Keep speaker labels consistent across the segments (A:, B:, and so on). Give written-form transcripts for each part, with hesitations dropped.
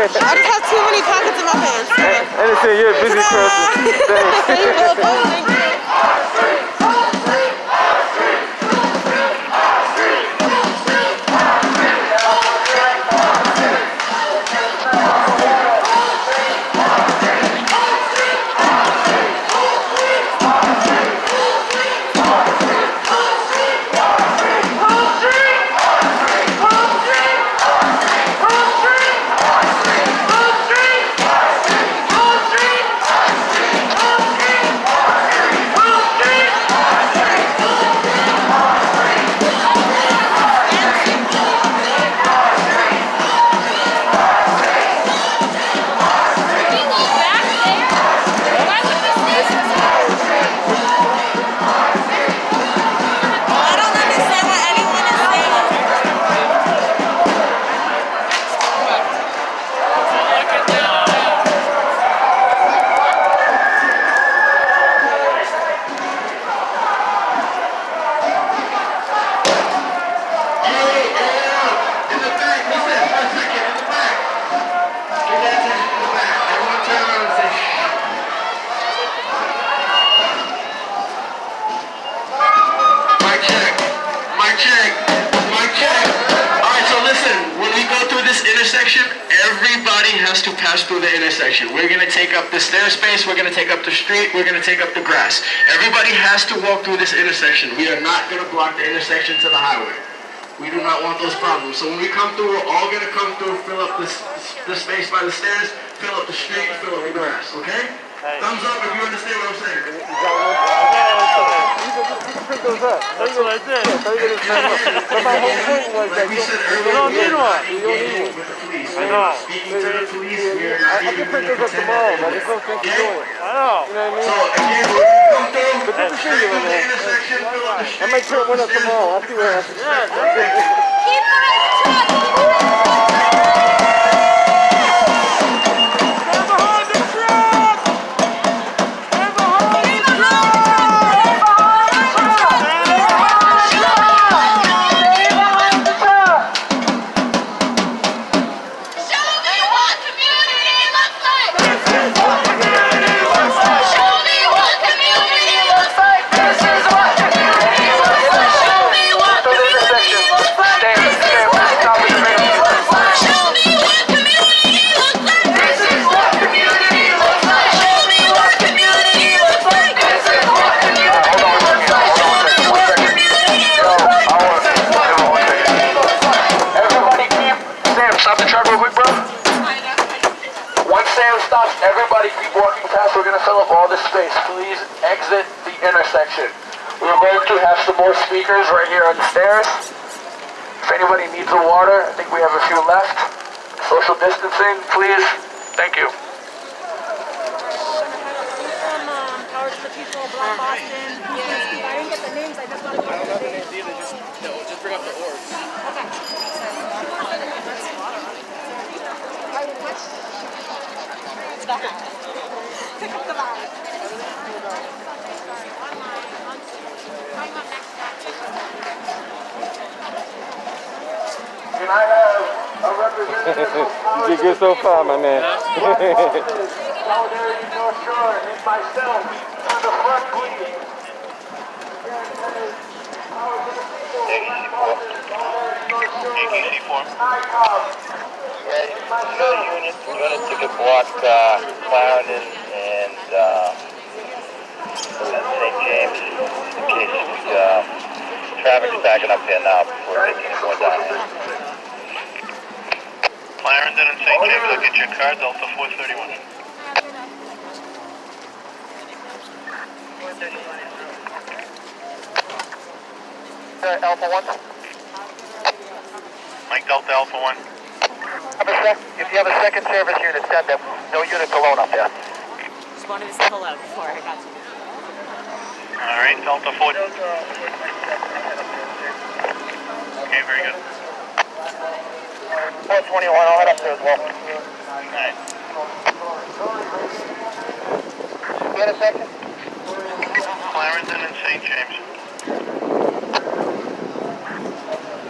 A: I just have too many pockets in my pants.
B: Anderson, you're a busy person. Thanks.
A: You're welcome. Thank you.
C: Everybody has to pass through the intersection. We're going to take up the stair space, we're going to take up the street, we're going to take up the grass. Everybody has to walk through this intersection. We are not going to block the intersection to the highway. We do not want those problems. So when we come through, we're all going to come through, fill up the space by the stairs, fill up the street, fill up the grass, okay? Thumbs up if you understand what I'm saying.
B: Pick those up.
D: That's what I did.
B: But my whole point was that
C: we said
D: you
C: earlier,
D: don't need one.
B: You don't need one.
C: with the police.
D: I know.
C: Speaking to the police, we are
B: I
C: not
B: can
C: even
B: pick
C: going to
B: those up
C: pretend
B: tomorrow,
C: that
B: but
C: they
B: there's no sense in doing it.
D: I know.
B: You know what I
C: So
B: mean?
C: again, we're going to come through,
B: But this is
C: straight
B: you,
C: through the
B: man.
C: intersection, fill up the
B: I
C: street,
B: might put one up tomorrow. I'll see what happens.
A: Keep moving.
C: Everybody keep walking past. We're going to fill up all this space. Please exit the intersection. We're going to have some more speakers right here on the stairs. If anybody needs a water, I think we have a few left. Social distancing, please. Thank you.
E: Power to the People, Black Boston. I didn't get the names, I just want to go to the names.
D: Just bring up the orbs.
E: Pick up the bag.
C: Can I have a representative from
B: You did good so far, my man.
C: Solidarity North Shore and myself on the front, please.
F: AKC form. Yeah, units to get block Clarendon and St. James in case traffic is backing up here now before it gets more down here. Clarendon and St. James, I'll get your car, Delta 431.
C: Alpha 1.
F: Mike Delta Alpha 1.
C: If you have a second service unit, send them. No units alone up there.
A: Just wanted to say hello before I got to you.
F: All right, Delta 4. Okay, very good.
C: 421, I'll head up there as well.
F: All right.
C: Get a second?
F: Clarendon and St. James.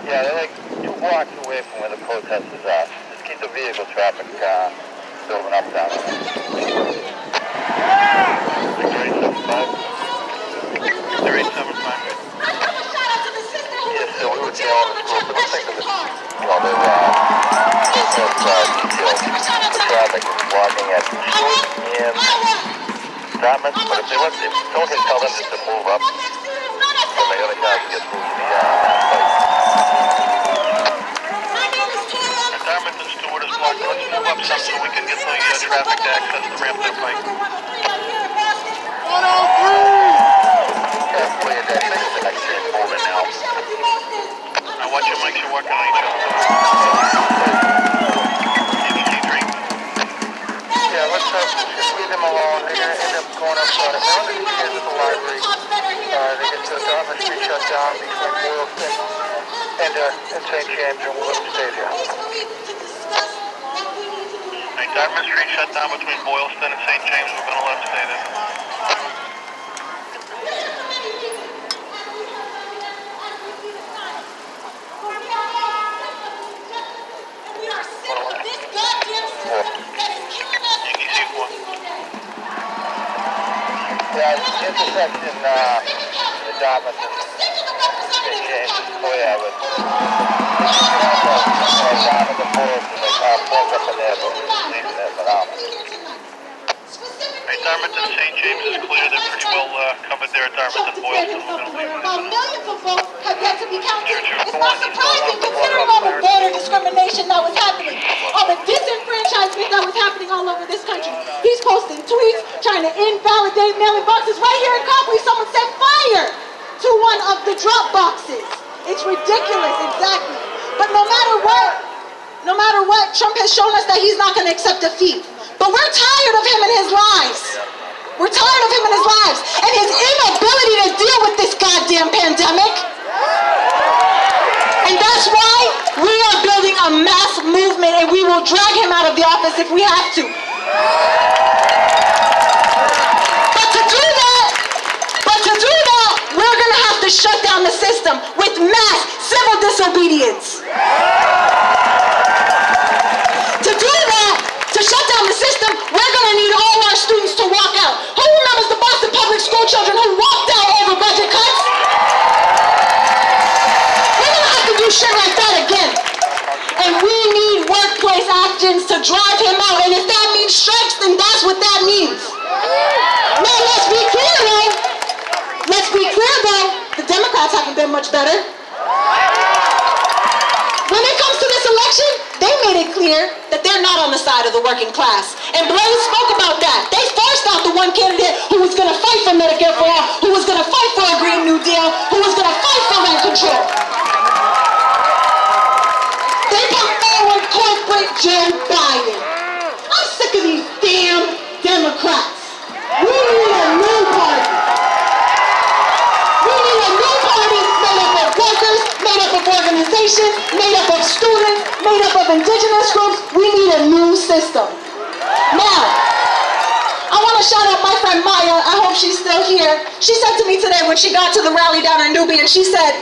C: Yeah, they're like 2 blocks away from where the protesters are. Just keep
F: see some vehicle traffic building up down there. 3875. 3875. Yes, so we were telling the school, but I think of it. Well, the traffic is blocking at Street and Dartmouth, but if someone can tell them just to move up, then the other guy can get through the Dartmouth and Stewart is blocked. Let's move up some so we can get the traffic to access the ramp to the pike. 103! Yeah, play it. I think it's the next train moving now. Now watch your mics, you're working on each other. Yeah, let's leave them alone. They're going to end up going up on it. Now that these kids at the library, they get to Dartmouth Street shut down between Boylston and St. James, and we'll let them stay there. Right, Dartmouth Street shut down between Boylston and St. James. We're going to let them stay there. Yeah, intersection, the Dartmouth and St. James is clear, but Dartmouth and Boylston, they can't plug up in there, but we're leaving there for now. Right, Dartmouth and St. James is clear. They're pretty well covered there at Dartmouth and Boylston. We're going to leave them there.
G: Millions of votes have yet to be counted. It's not surprising considering all the voter discrimination that was happening, all the disenfranchisement that was happening all over this country. He's posting tweets trying to invalidate mailing boxes. Right here in Copley, someone set fire to one of the drop boxes. It's ridiculous, exactly. But no matter what, Trump has shown us that he's not going to accept defeat. But we're tired of him and his lies. We're tired of him and his lies and his inability to deal with this goddamn pandemic. And that's why we are building a mass movement, and we will drag him out of the office if we have to. But to do that, we're gonna have to shut down the system with mass civil disobedience. To do that, to shut down the system, we're gonna need all our students to walk out. Who remembers the Boston public school children who walked out over budget cuts? We're gonna have to do shit like that again. And we need workplace actions to drive him out. And if that means strikes, then that's what that means. Now let's be clear though, the Democrats haven't been much better. When it comes to this election, they made it clear that they're not on the side of the working class. And Blaine spoke about that. They forced out the one candidate who was going to fight for Medicare for all, who was going to fight for a Green New Deal, who was going to fight for rent control. They put forward corporate Joe Biden. I'm sick of these damn Democrats. We need a new party. We need a new party made up of workers, made up of organizations, made up of students, made up of indigenous groups. We need a new system. Now, I want to shout out my friend Maya. I hope she's still here. She said to me today when she got to the rally down in Nubian, she said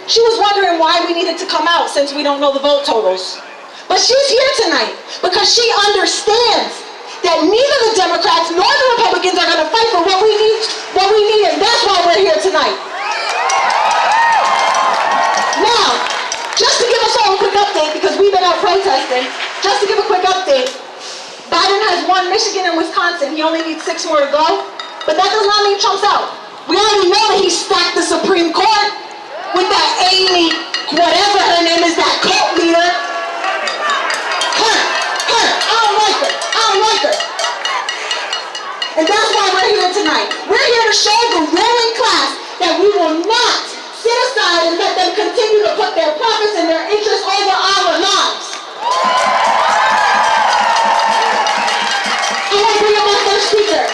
G: she was wondering why we needed to come out since we don't know the vote totals. But she's here tonight because she understands that neither the Democrats nor the Republicans are going to fight for what we need, and that's why we're here tonight. Now, just to give us all a quick update, because we've been out protesting, just to give a quick update, Biden has won Michigan and Wisconsin. He only needs 6 more to go, but that does not mean Trump's out. We already know that he stacked the Supreme Court with that Amy, whatever her name is, that cult leader. I don't like her. And that's why we're here tonight. We're here to show the ruling class that we will not sit aside and let them continue to put their profits and their interests over our lives. I want to bring up my first speaker.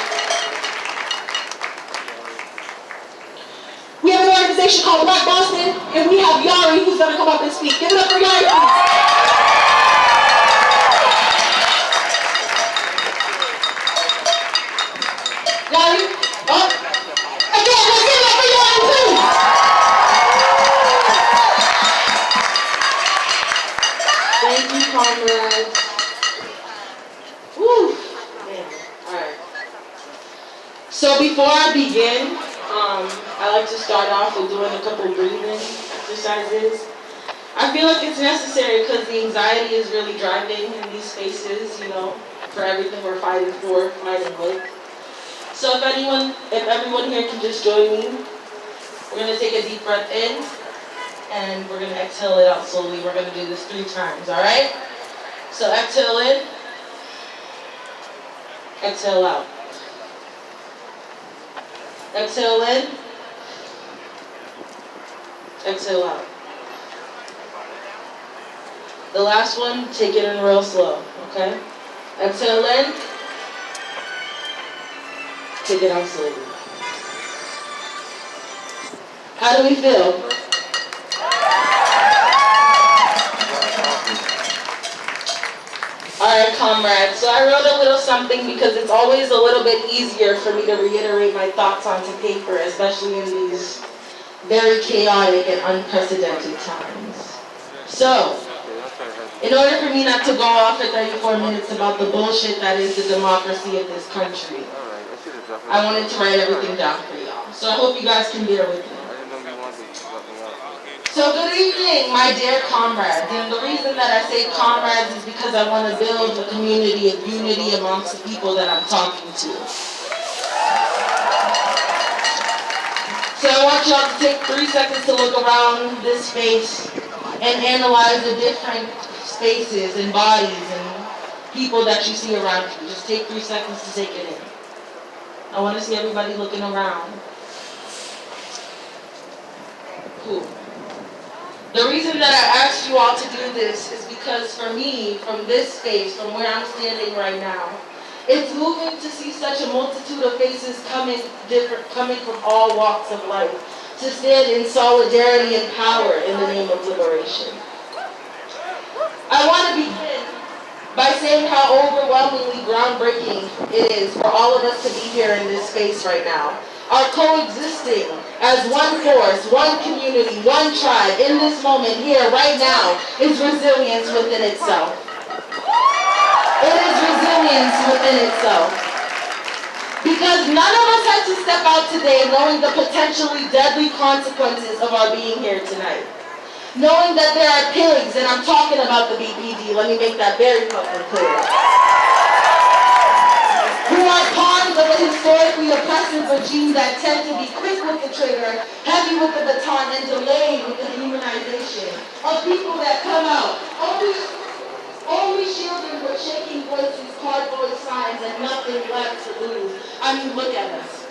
G: We have an organization called Black Boston, and we have Yari who's going to come up and speak. Give it up for Yari, please. Yari, up. Again, let's give it up for Yari, please. Thank you, comrades. So before I begin, I like to start off with doing a couple breathing exercises. I feel like it's necessary because the anxiety is really driving in these spaces, you know, for everything we're fighting for, fighting with. So if everyone here can just join me, we're going to take a deep breath in, and we're going to exhale it out slowly. We're going to do this 3 times, all right? So exhale in, exhale out. Exhale in, exhale out. The last one, take it in real slow, okay? Exhale in, take it out slowly. How do we feel? Alright, comrades, so I wrote a little something because it's always a little bit easier for me to reiterate my thoughts onto paper, especially in these very chaotic and unprecedented times. So, in order for me not to go off for 34 minutes about the bullshit that is the democracy of this country, I wanted to write everything down for y'all. So I hope you guys can bear with me. So good evening, my dear comrades. And the reason that I say comrades is because I want to build a community of unity amongst the people that I'm talking to. So I want y'all to take 3 seconds to look around this space and analyze the different spaces and bodies and people that you see around you. Just take 3 seconds to take it in. I want to see everybody looking around. Cool. The reason that I asked you all to do this is because for me, from this space, from where I'm standing right now, it's moving to see such a multitude of faces coming from all walks of life, to stand in solidarity and power in the name of liberation. I want to begin by saying how overwhelmingly groundbreaking it is for all of us to be here in this space right now. Are coexisting as one force, one community, one tribe in this moment here right now is resilience within itself. It is resilience within itself. Because none of us had to step out today knowing the potentially deadly consequences of our being here tonight. Knowing that there are pigs, and I'm talking about the BPD, let me make that very fucking clear, who are pawns of a historically oppressive regime that tend to be quick with the trigger, heavy with the baton, and delayed with the demonization of people that come out, only shielded with shaking voices, cardboard signs, and nothing left to lose. I mean, look at us.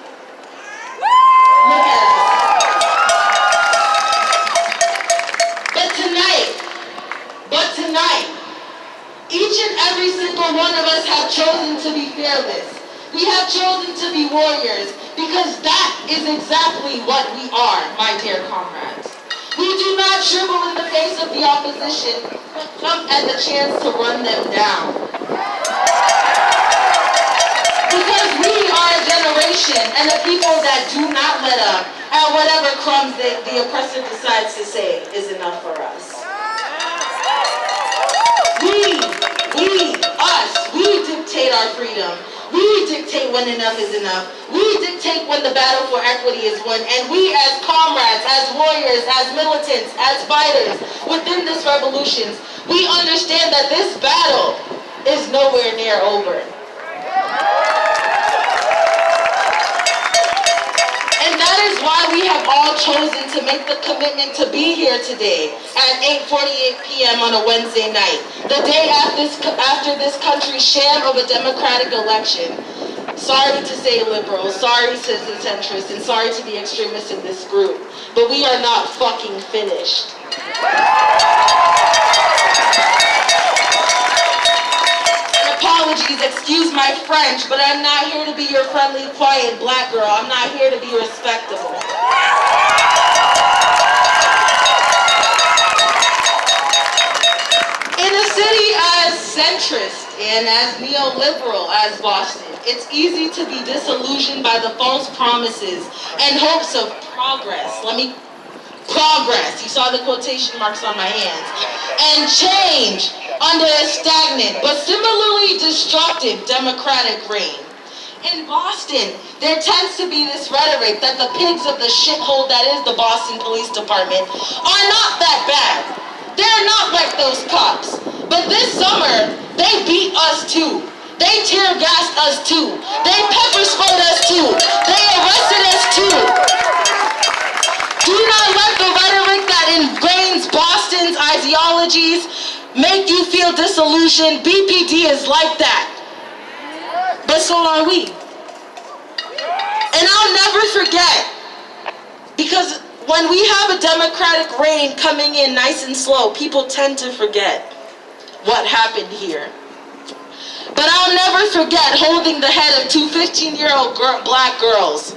G: Look at us. But tonight, each and every single one of us have chosen to be fearless. We have chosen to be warriors because that is exactly what we are, my dear comrades. We do not shrivel in the face of the opposition, but jump at the chance to run them down. Because we are a generation and a people that do not let up at whatever crumbs the oppressor decides to say is enough for us. We dictate our freedom. We dictate when enough is enough. We dictate when the battle for equity is won. And we as comrades, as warriors, as militants, as fighters within this revolution, we understand that this battle is nowhere near over. And that is why we have all chosen to make the commitment to be here today at 8:48 p.m. on a Wednesday night, the day after this country's sham of a democratic election. Sorry to say liberals, sorry citizen centrists, and sorry to the extremists in this group, but we are not fucking finished. Apologies, excuse my French, but I'm not here to be your friendly, quiet black girl. I'm not here to be respectable. In a city as centrist and as neoliberal as Boston, it's easy to be disillusioned by the false promises and hopes of progress. Progress, you saw the quotation marks on my hands, and change under a stagnant but similarly destructive democratic reign. In Boston, there tends to be this rhetoric that the pigs of the shithole that is the Boston Police Department are not that bad. They're not like those cops. But this summer, they beat us too. They tear gassed us too. They pepper sprayed us too. They arrested us too. Do not let the rhetoric that ingrains Boston's ideologies make you feel disillusioned. BPD is like that. But so are we. And I'll never forget, because when we have a Democratic reign coming in nice and slow, people tend to forget what happened here. But I'll never forget holding the head of two 15-year-old black girls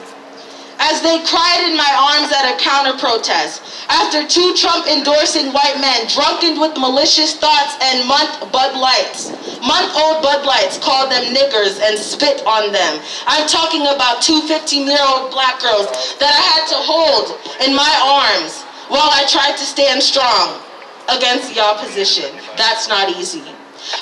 G: as they cried in my arms at a counter-protest after two Trump-endorsing white men, drunken with malicious thoughts and month-old Bud Lights, called them niggers and spit on them. I'm talking about two 15-year-old black girls that I had to hold in my arms while I tried to stand strong against the opposition. That's not easy.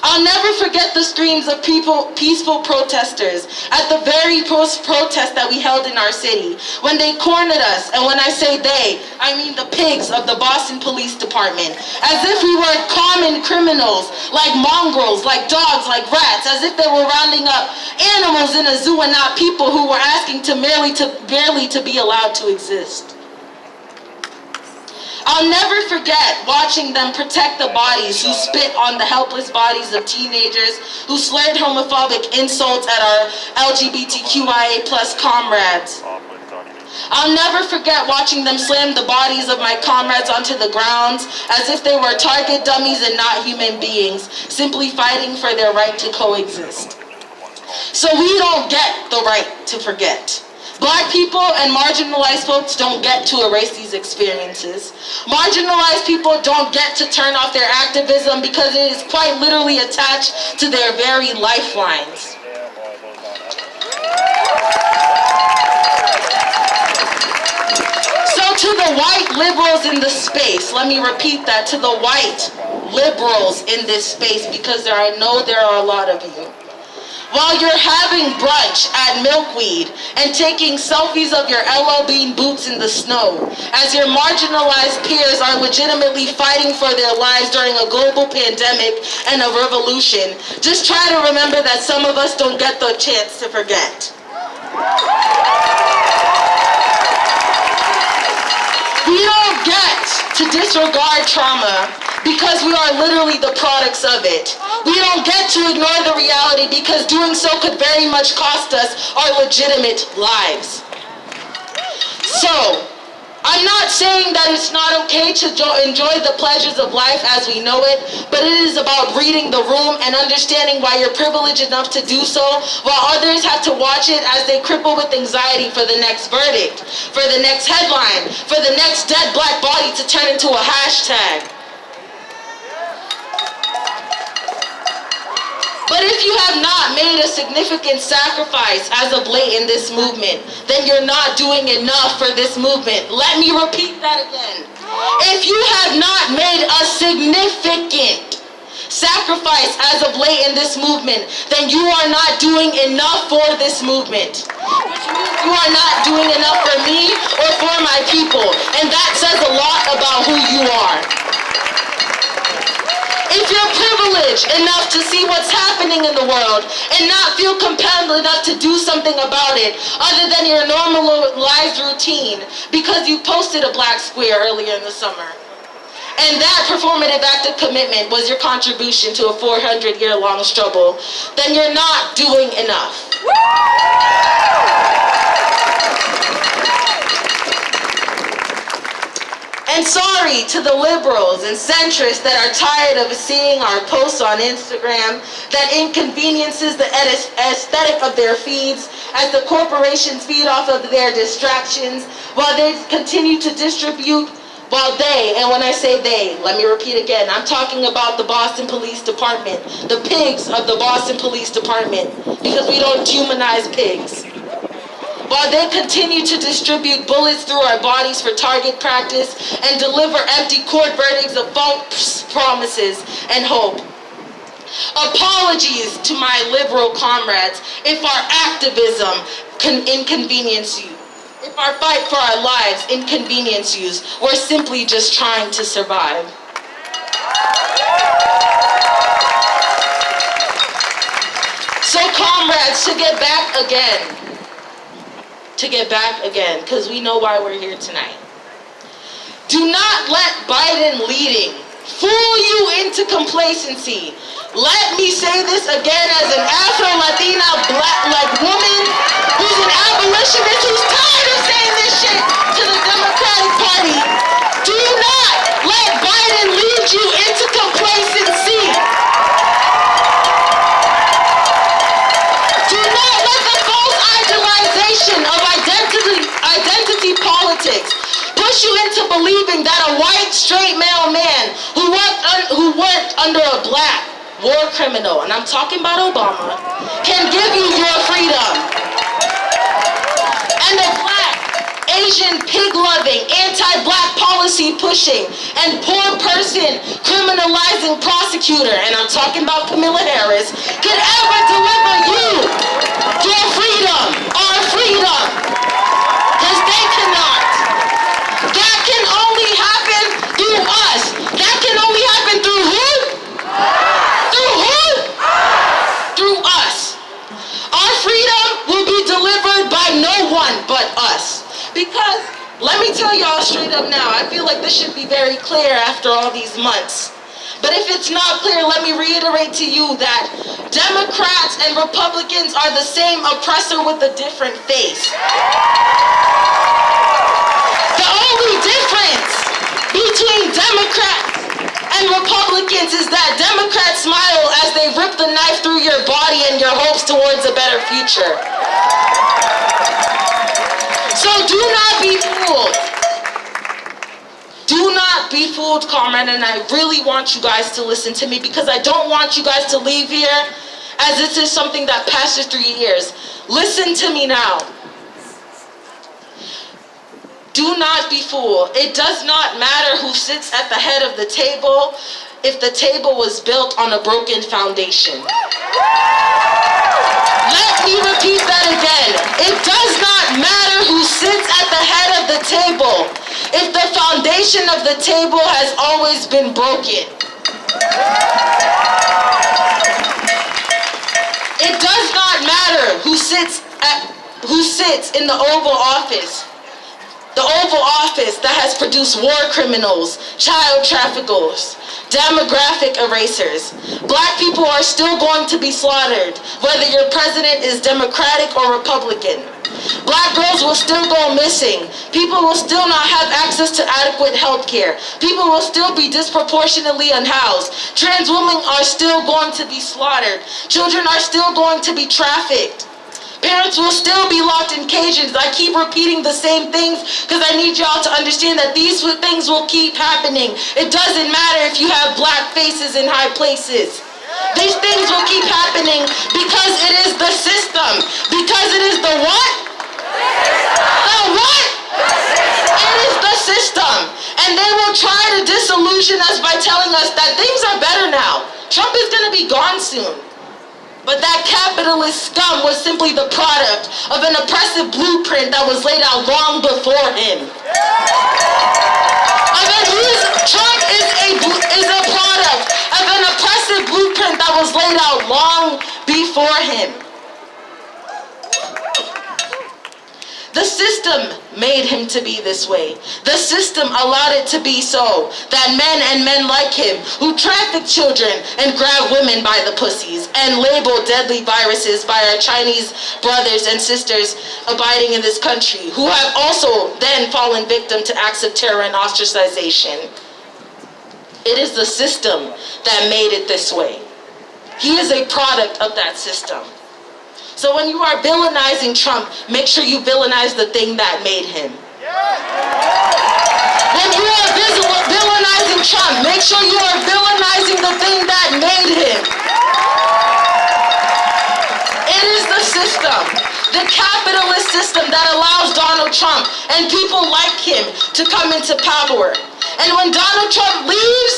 G: I'll never forget the screams of peaceful protesters at the very protest that we held in our city when they cornered us, and when I say they, I mean the pigs of the Boston Police Department, as if we were common criminals, like mongrels, like dogs, like rats, as if they were rounding up animals in a zoo and not people who were asking barely to be allowed to exist. I'll never forget watching them protect the bodies who spit on the helpless bodies of teenagers, who slurred homophobic insults at our LGBTQIA+ comrades. I'll never forget watching them slam the bodies of my comrades onto the ground as if they were target dummies and not human beings, simply fighting for their right to coexist. So we don't get the right to forget. Black people and marginalized folks don't get to erase these experiences. Marginalized people don't get to turn off their activism because it is quite literally attached to their very lifelines. So to the white liberals in the space, let me repeat that, to the white liberals in this space, because I know there are a lot of you. While you're having brunch at Milkweed and taking selfies of your LL Bean boots in the snow, as your marginalized peers are legitimately fighting for their lives during a global pandemic and a revolution, just try to remember that some of us don't get the chance to forget. We don't get to disregard trauma because we are literally the products of it. We don't get to ignore the reality because doing so could very much cost us our legitimate lives. So, I'm not saying that it's not okay to enjoy the pleasures of life as we know it, but it is about reading the room and understanding why you're privileged enough to do so, while others have to watch it as they cripple with anxiety for the next verdict, for the next headline, for the next dead black body to turn into a hashtag. But if you have not made a significant sacrifice as of late in this movement, then you're not doing enough for this movement. Let me repeat that again. If you have not made a significant sacrifice as of late in this movement, then you are not doing enough for this movement. Which means you are not doing enough for me or for my people. And that says a lot about who you are. If you're privileged enough to see what's happening in the world and not feel compelled enough to do something about it other than your normal life routine because you posted a black square earlier in the summer, and that performative act of commitment was your contribution to a 400-year-long struggle, then you're not doing enough. And sorry to the liberals and centrists that are tired of seeing our posts on Instagram that inconveniences the aesthetic of their feeds as the corporations feed off of their distractions while they continue to distribute, and when I say they, let me repeat again, I'm talking about the Boston Police Department, the pigs of the Boston Police Department, because we don't humanize pigs. While they continue to distribute bullets through our bodies for target practice and deliver empty court verdicts of false promises and hope. Apologies to my liberal comrades if our activism can inconvenience you. If our fight for our lives inconvenience you, we're simply just trying to survive. So comrades, to get back again, because we know why we're here tonight. Do not let Biden leading fool you into complacency. Let me say this again as an Afro-Latina black woman who's an abolitionist who's tired of saying this shit to the Democratic Party. Do not let Biden lead you into complacency. Do not let the false idealization of identity politics push you into believing that a white straight male man who worked under a black war criminal, and I'm talking about Obama, can give you your freedom. And a black, Asian, pig-loving, anti-black policy pushing, and poor person criminalizing prosecutor, and I'm talking about Kamala Harris, could ever deliver you your freedom, our freedom. Because they cannot. That can only happen through us. That can only happen through who? Through who? Through us. Our freedom will be delivered by no one but us. Because, let me tell y'all straight up now, I feel like this should be very clear after all these months. But if it's not clear, let me reiterate to you that Democrats and Republicans are the same oppressor with a different face. The only difference between Democrats and Republicans is that Democrats smile as they rip the knife through your body and your hopes towards a better future. So do not be fooled. Do not be fooled, comrade, and I really want you guys to listen to me because I don't want you guys to leave here as this is something that passes through your ears. Listen to me now. Do not be fooled. It does not matter who sits at the head of the table if the table was built on a broken foundation. Let me repeat that again. It does not matter who sits at the head of the table if the foundation of the table has always been broken. It does not matter who sits in the Oval Office. The Oval Office that has produced war criminals, child traffickers, demographic erasers. Black people are still going to be slaughtered, whether your president is Democratic or Republican. Black girls will still go missing. People will still not have access to adequate health care. People will still be disproportionately unhoused. Trans women are still going to be slaughtered. Children are still going to be trafficked. Parents will still be locked in cages. I keep repeating the same things because I need y'all to understand that these things will keep happening. It doesn't matter if you have black faces in high places. These things will keep happening because it is the system. Because it is the what? The what? It is the system. And they will try to disillusion us by telling us that things are better now. Trump is going to be gone soon. But that capitalist scum was simply the product of an oppressive blueprint that was laid out long before him. Trump is a product of an oppressive blueprint that was laid out long before him. The system made him to be this way. The system allowed it to be so that men and men like him who traffic children and grab women by the pussies and label deadly viruses by our Chinese brothers and sisters abiding in this country who have also then fallen victim to acts of terror and ostracization. It is the system that made it this way. He is a product of that system. So when you are villainizing Trump, make sure you villainize the thing that made him. When you are villainizing Trump, make sure you are villainizing the thing that made him. It is the system, the capitalist system that allows Donald Trump and people like him to come into power. And when Donald Trump leaves,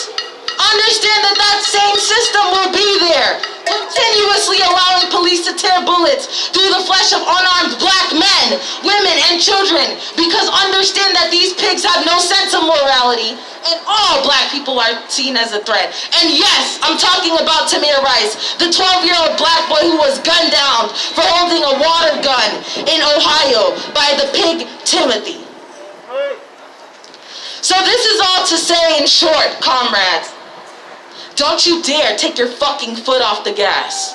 G: Understand that that same system will be there, continuously allowing police to tear bullets through the flesh of unarmed black men, women, and children, because understand that these pigs have no sense of morality, and all black people are seen as a threat. And yes, I'm talking about Tamir Rice, the 12-year-old black boy who was gunned down for holding a water gun in Ohio by the pig Timothy. So this is all to say in short, comrades, don't you dare take your fucking foot off the gas.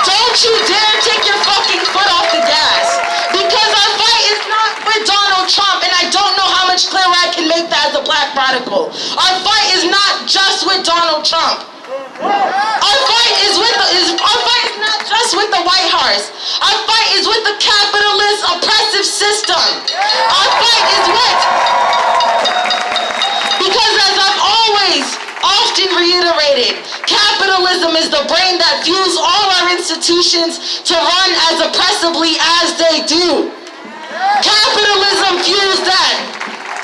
G: Don't you dare take your fucking foot off the gas. Because our fight is not with Donald Trump, and I don't know how much clearer I can make that as a black radical. Our fight is not just with Donald Trump. Our fight is not just with the White House. Our fight is with the capitalist oppressive system. Our fight is with, because as I've always often reiterated, capitalism is the brain that fuels all our institutions to run as oppressively as they do. Capitalism fuels that.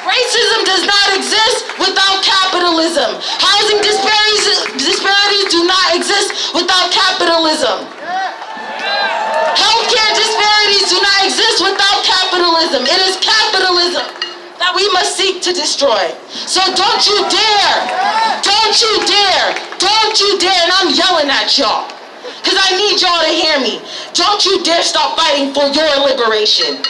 G: Racism does not exist without capitalism. Housing disparities do not exist without capitalism. Healthcare disparities do not exist without capitalism. It is capitalism that we must seek to destroy. So don't you dare, don't you dare, don't you dare, and I'm yelling at y'all, because I need y'all to hear me. Don't you dare stop fighting for your liberation.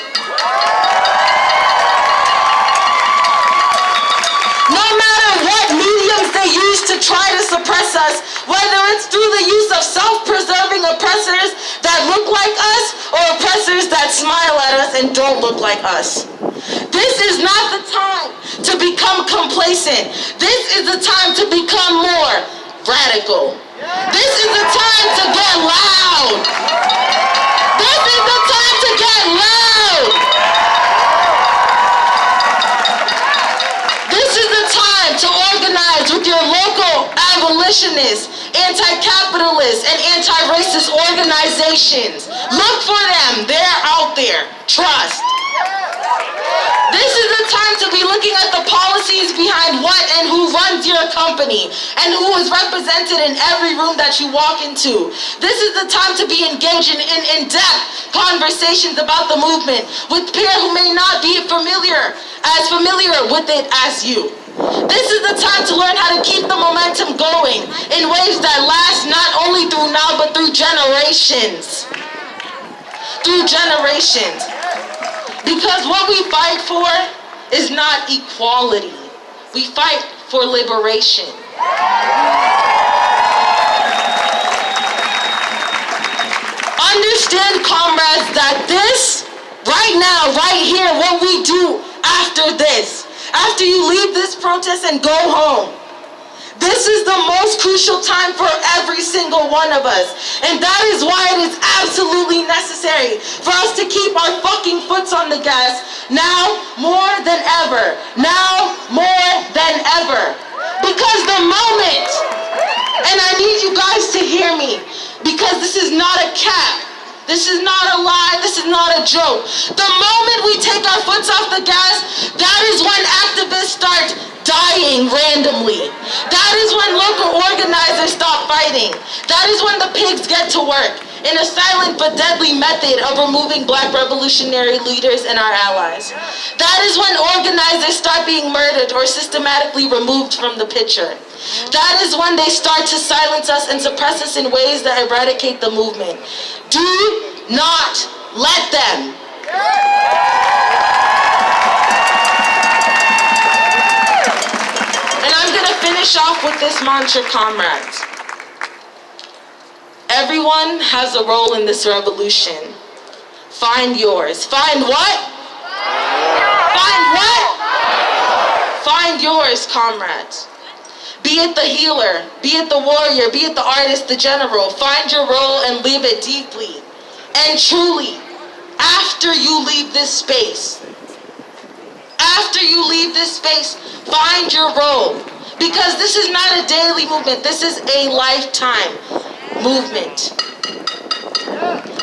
G: No matter what mediums they use to try to suppress us, whether it's through the use of self-preserving oppressors that look like us or oppressors that smile at us and don't look like us. This is not the time to become complacent. This is the time to become more radical. This is the time to get loud. This is the time to get loud. This is the time to organize with your local abolitionists, anti-capitalist, and anti-racist organizations. Look for them. They're out there. Trust. This is the time to be looking at the policies behind what and who runs your company and who is represented in every room that you walk into. This is the time to be engaged in in-depth conversations about the movement with peers who may not be familiar with it as you. This is the time to learn how to keep the momentum going in ways that last not only through now but through generations. Through generations. Because what we fight for is not equality. We fight for liberation. Understand, comrades, that this, right now, right here, what we do after this, after you leave this protest and go home, this is the most crucial time for every single one of us. And that is why it is absolutely necessary for us to keep our fucking foots on the gas now more than ever. Now more than ever. Because the moment, and I need you guys to hear me, because this is not a cap. This is not a lie. This is not a joke. The moment we take our foots off the gas, that is when activists start dying randomly. That is when local organizers stop fighting. That is when the pigs get to work in a silent but deadly method of removing black revolutionary leaders and our allies. That is when organizers start being murdered or systematically removed from the picture. That is when they start to silence us and suppress us in ways that eradicate the movement. Do not let them. And I'm going to finish off with this mantra, comrades. Everyone has a role in this revolution. Find yours. Find what? Find what? Find yours, comrades. Be it the healer, be it the warrior, be it the artist, the general. Find your role and live it deeply. And truly, after you leave this space, find your role. Because this is not a daily movement, this is a lifetime movement.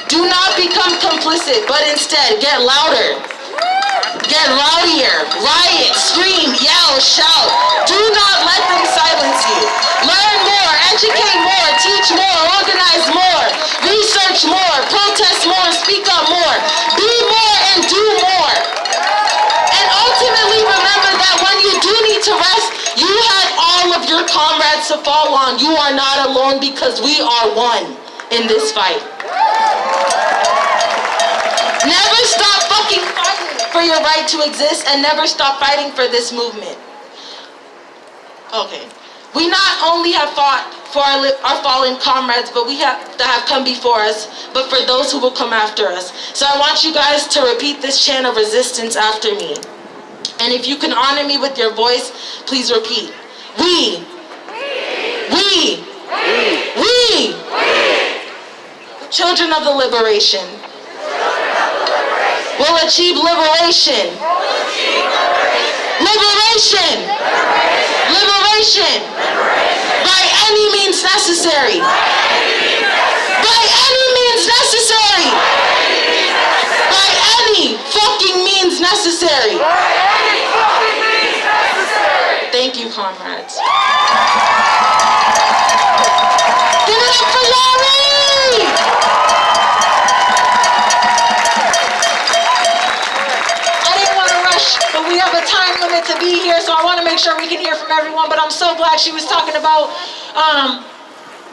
G: Do not become complicit, but instead get louder. Get Get louder, riot, scream, yell, shout. Do not let them silence you. Learn more, educate more, teach more, organize more, research more, protest more, speak up more. Be more and do more. And ultimately remember that when you do need to rest, you have all of your comrades to fall on. You are not alone because we are one in this fight. Never stop fucking fighting for your right to exist and never stop fighting for this movement. Okay. We not only have fought for our fallen comrades, but we have that have come before us, but for those who will come after us. So I want you guys to repeat this chant of resistance after me. And if you can honor me with your voice, please repeat. We children of the liberation will achieve liberation. Liberation. Liberation. By any means necessary. By any means necessary. By any fucking means necessary. Thank you, comrades. Give it up for Larry! I didn't want to rush, but we have a time limit to be here, so I want to make sure we can hear from everyone. But I'm so glad she was talking about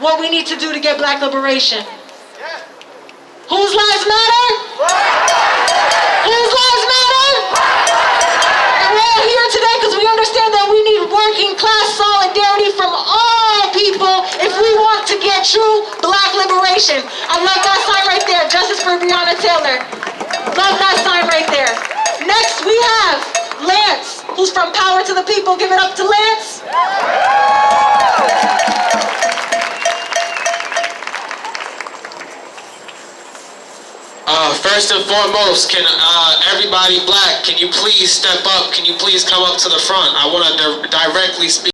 G: what we need to do to get Black liberation. Whose lives matter? Whose lives matter? And we're all here today because we understand that we need working class solidarity from all people if we want to get true Black liberation. I love that sign right there. Justice for Breonna Taylor. Love that sign right there. Next we have Lance, who's from Power to the People. Give it up to Lance.
H: First and foremost, can everybody Black, can you please step up? Can you please come up to the front? I want to directly speak